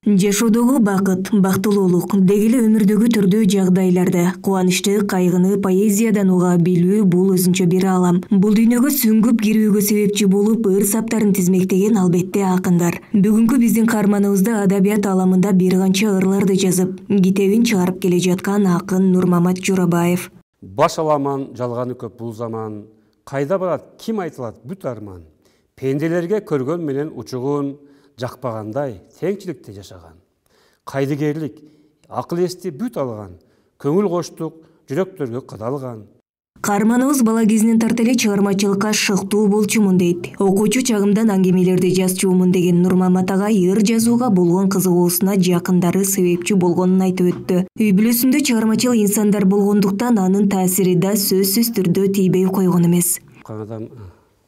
Жашоодогу бакыт, бактылуулук, деги эле өмүрдөгү түрдүү жагдайларды, кубанычты, кайгыны поэзиядан уга билүү бул өзүнчө бир алам. Бул дүйнөгө сүңгүп кирүүгө себепчи болуп ыр саптарын тизмектеген албетте акындар. Бүгүнкү биздин каарманыбызда адабият аламында бир канча ырларды жазып, китебин чыгарып келе жаткан акын Нурмамат Жорабаев. Баш аламан, жалганы көп бул заман, кайда барат, ким айтылат бүт арман. Пенделерге көргөн менен учугун, жакпагандай теңчиликте жашаган. Кайдыгерлик, акыл эсти бүт алган, көңүл коштук, жүрөктөргө кадалган. Каарманыбыз бала кезинен тарта эле чыгармачылыкка шыктуу болчумун дейт. Окуучу чагымдан аңгемелерди жазчумун деген Нурмамат агай ыр жазууга болгон кызыгуусуна жакындары себепчи болгонун айтып өттү. Үй бүлөсүндө чыгармачыл инсандар болгондуктан анын таасири да сөзсүз түрдө тийбей койгон эмес. Канадам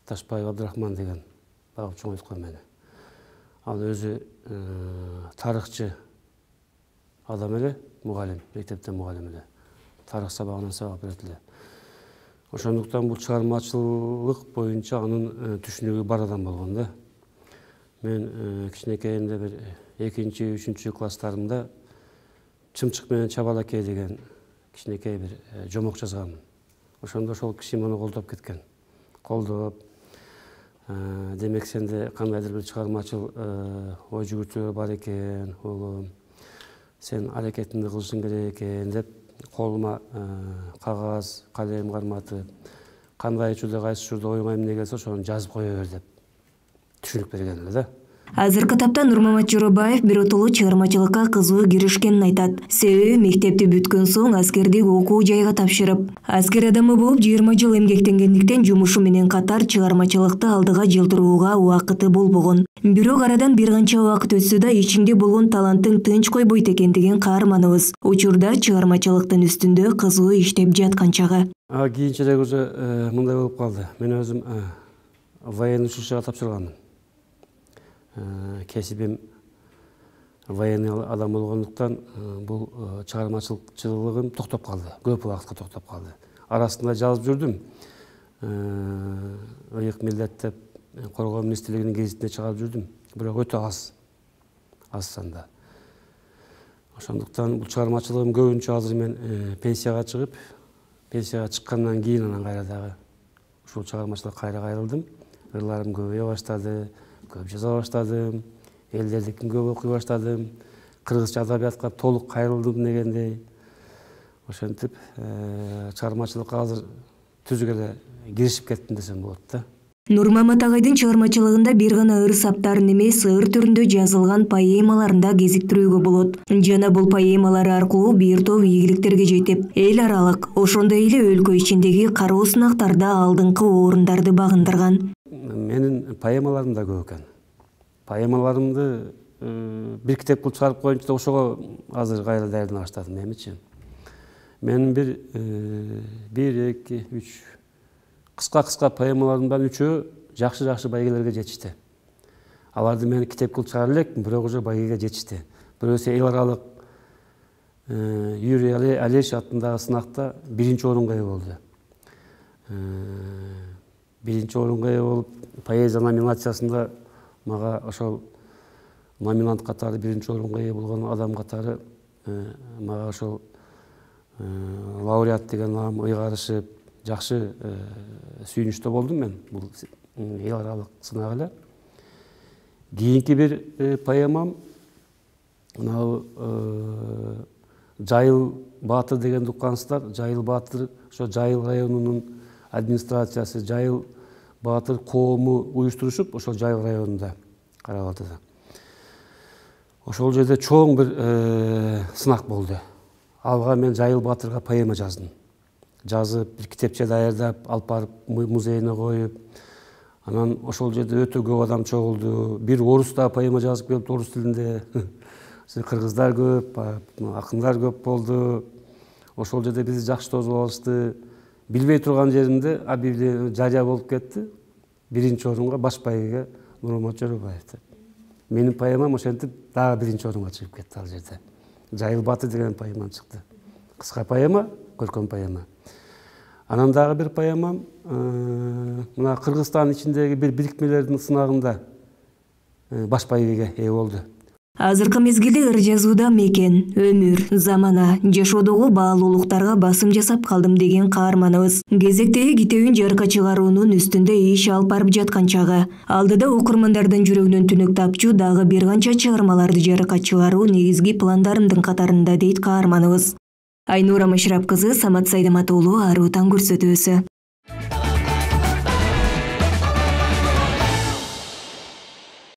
Ташбаев Абдрахман деген багып чоңойткон мени. Ал өзү тарыхчы адам эле, мугалим, мектептен мугалим эле. Тарых сабагынан сабак берет эле. Ошондуктан бул чыгармачылык боюнча анын түшүнүгү бар адам болгон да. Мен кичинекейимде бир 2-3 класстарымда Чымчык менен Чабалакей деген кичинекей бир жомок жазганмын. Ошондо ошол киши мени колдоп кеткен. Колдоп, демек сенде кандайдыр бир чыгармачыл ой жүгүртүү бар экен, угум. Сен аракетиңди кылышың керек экен деп колума кагаз, калем карматып, кандай учурда кайсы учурда оюңа эмне келсе ошону жазып кое бер деп түшүнүк берген эле да. Азыркы тапта Нурмамат Жорабаев биротолуу чыгармачылыкка кызуу киришкенин айтат. Себеби мектепти бүткөн соң аскердик окуу жайга тапшырып, аскер адамы болуп 20 жыл эмгектенгендиктен жумушу менен катар чыгармачылыкты алдыга жылдырууга убакыты болбогон. Бирок арадан бир канча убакыт өтсө да ичиңде болгон талантың тынч койбойт экен деген каарманыбыз. Учурда чыгармачылыктын үстүндө кызуу иштеп жаткан чагы. Кийинчерээк уже мындай болуп калды. Мен өзүм военный училищеге тапшырганмын. Кесибим военный адам болгондуктан бул чыгармачылыгым токтоп калды. Көп убакытка токтоп калды. Арасында жазып жүрдүм. Ыйык милдет деп коргоо министрлигинин гезитине чыгарып жүрдүм. Бирок өтө аз санда. Ошондуктан бул чыгармачылыгым көбүнчө азыр мен пенсияга чыккандан кийин анан кайра дагы ушул чыгармачылыкка кайра кайрылдым. Ырларым көбөйө баштады. Көп жаза баштадым, элдердикин көп окуй баштадым, кыргызча адабиятка толук кайрылдым дегендей. Ошентип чыгармачылыкка азыр түзүк эле киришип кеттим десем болот да. Нурмамат агайдын чыгармачылыгында бир гана ыр саптарын эмес, ыр түрүндө жазылган поэмаларын да кезиктирүүгө болот. Жана бул поэмалары аркылуу бир топ ийгиликтерге жетип, эл аралык, ошондой эле өлкө ичиндеги кароо сынактарда алдыңкы орундарды багындырган. Менин поэмаларым да көп экен. Поэмаларымды бир китеп кылып чыгарып коеюнчу деп ошого азыр кайра даярдана баштадым эмичи. Менин бир 2-3 кыска поэмаларымдан 3-өө жакшы байгелерге жетишти. Аларды мен китеп кылып чыгара элекмин, бирок уже байгеге жетишти. Бирөөсү эл аралык Юрий Алеш атындагы сынакта 1-орунга ээ болду. 1-орунга ээ болуп, поэзия номинациясында мага ошол номинант катары 1-орунга ээ болгон адам катары мага ошол лауреат деген наам ыйгарышып, жакшы сүйүнүчтө болдум мен бул эл аралык сынак эле. Кийинки бир поэмам мына Жайыл Баатыр дегенди уккансыздар. Жайыл Баатыр ошо Жайыл районунун администрациясы, Жайыл Баатыр коому уюштурушуп, ошол Жайыл районунда Кара-Балтада. Ошол жерде чоң бир сынак болду. Алга мен Жайыл Баатырга поэма жаздым. Жазып, бир китепче даярдап, алып барып музейине коюп, анан ошол жерде өтө көп адам чогулду. Бир орусда поэма жазып келип, орус тилинде. Кыргыздар көп, акындар көп болду. Ошол жерде бизди жакшы тосуп алышты. Билбей турган жеримде объявление жарыя болуп кетти. 1-орунга баш байгеге Нурмамат Жорабаев деп. Менин поэмам ошентип дагы 1-орунга чыгып кетти ал жерде. Жайыл Баатыр деген поэмам чыкты. Кыска поэма, көркөм поэма. Анан дагы бир поэмам мына Кыргызстан ичиндеги бир бириктмелердин сынагында баш байгеге ээ болду. Азыркы мезгилде ыр жазууда мекен, өмүр, замана, жашоодогу баалуулуктарга басым жасап калдым деген каарманыбыз кезектеги китебин жарыкка чыгаруунун үстүндө иш алып барып жаткан чагы. Алдыда окурмандардын жүрөгүнөн түнөк тапчу дагы бир канча чыгармаларды жарыкка чыгаруу негизги пландарымдын катарында дейт каарманыбыз. Айнура Машрап кызы, Самат Сайдамат уулу, Аруу таң көрсөтүүсү.